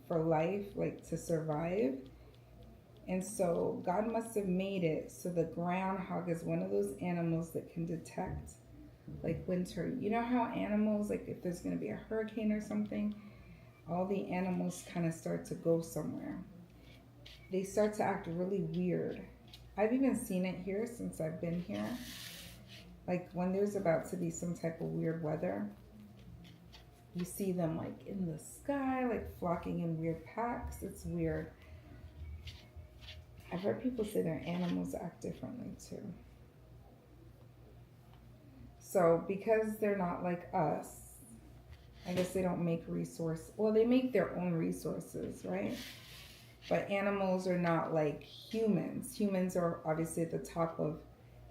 for life, like to survive. And so God must have made it so the groundhog is one of those animals that can detect like winter. You know how animals, like if there's going to be a hurricane or something, all the animals kind of start to go somewhere. They start to act really weird. I've even seen it here since I've been here. Like when there's about to be some type of weird weather, you see them like in the sky, like flocking in weird packs. It's weird. I've heard people say their animals act differently too. So because they're not like us, I guess they don't make well, they make their own resources, right? But animals are not like humans. Humans are obviously at the top of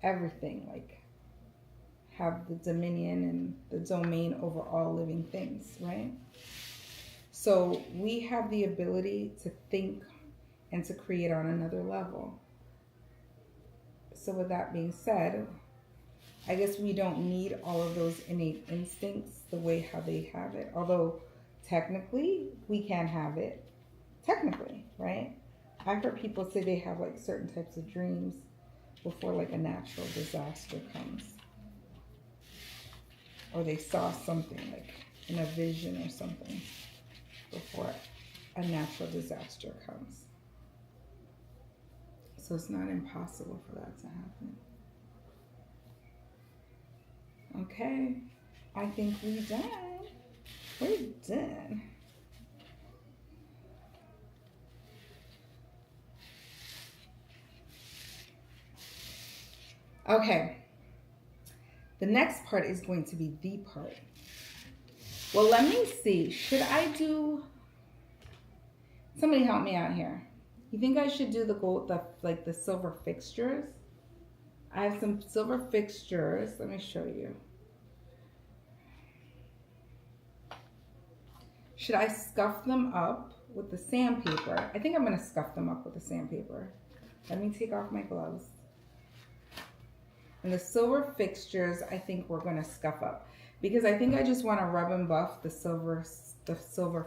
everything, like have the dominion and the domain over all living things, right? So we have the ability to think and to create on another level. So with that being said, I guess we don't need all of those innate instincts the way how they have it. Although technically we can have it. Technically, right? I've heard people say they have like certain types of dreams before like a natural disaster comes. Or they saw something like in a vision or something before a natural disaster comes. So it's not impossible for that to happen. Okay, I think we're done. We're done. Okay, the next part is going to be the part. Well, let me see. Should I do... Somebody help me out here. You think I should do the gold, the silver fixtures? I have some silver fixtures. Let me show you. Should I scuff them up with the sandpaper? I think I'm going to scuff them up with the sandpaper. Let me take off my gloves. And the silver fixtures, I think we're going to scuff up. Because I think I just want to rub and buff the silver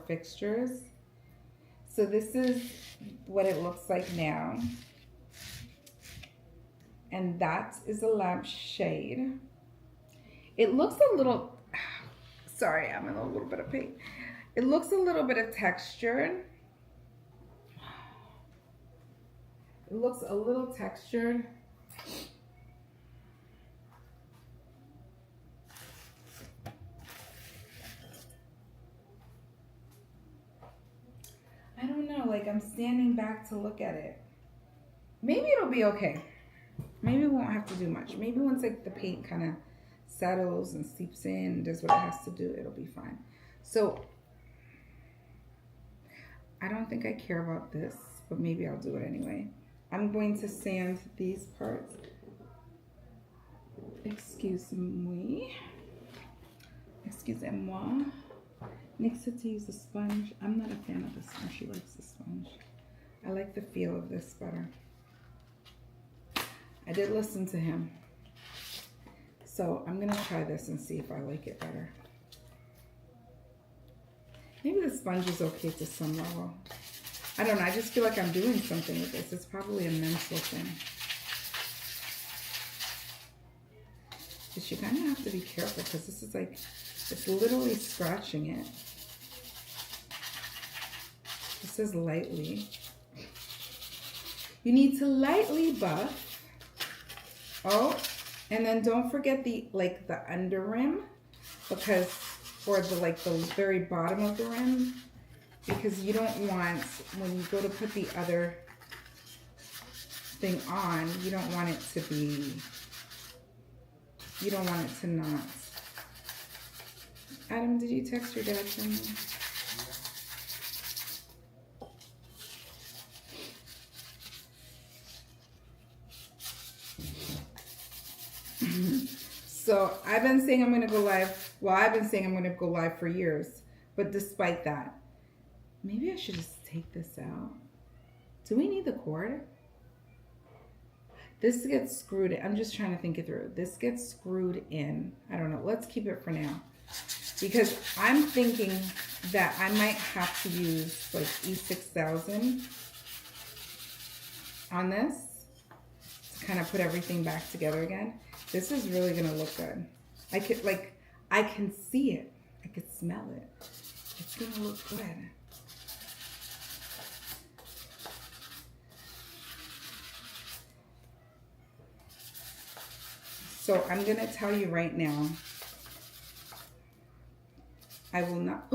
fixtures. So this is what it looks like now. And that is a lampshade. It looks a little, sorry, I'm in a little bit of pain. It looks a little bit of textured. It looks a little textured. I don't know, like I'm standing back to look at it. Maybe it'll be okay. Maybe we won't have to do much. Maybe once like the paint kind of settles and seeps in and does what it has to do, it'll be fine. So I don't think I care about this, but maybe I'll do it anyway. I'm going to sand these parts. Excuse-moi. Excusez-moi. Nick said to use a sponge. I'm not a fan of this one. She likes the sponge. I like the feel of this better. I did listen to him. So I'm going to try this and see if I like it better. Maybe the sponge is okay to some level. I don't know. I just feel like I'm doing something with this. It's probably a mental thing. But you kind of have to be careful because this is like, it's literally scratching it. It says lightly. You need to lightly buff. Oh, and then don't forget the under rim, because, or the very bottom of the rim, because you don't want, when you go to put the other thing on, you don't want it to be, you don't want it to not. Adam, did you text your dad for me? So I've been saying I'm going to go live. Well, I've been saying I'm going to go live for years. But despite that, maybe I should just take this out. Do we need the cord? This gets screwed in. I'm just trying to think it through. This gets screwed in. I don't know. Let's keep it for now. Because I'm thinking that I might have to use like E6000 on this to kind of put everything back together again. This is really going to look good. I can see it. I could smell it. It's going to look good. So I'm going to tell you right now, I will not.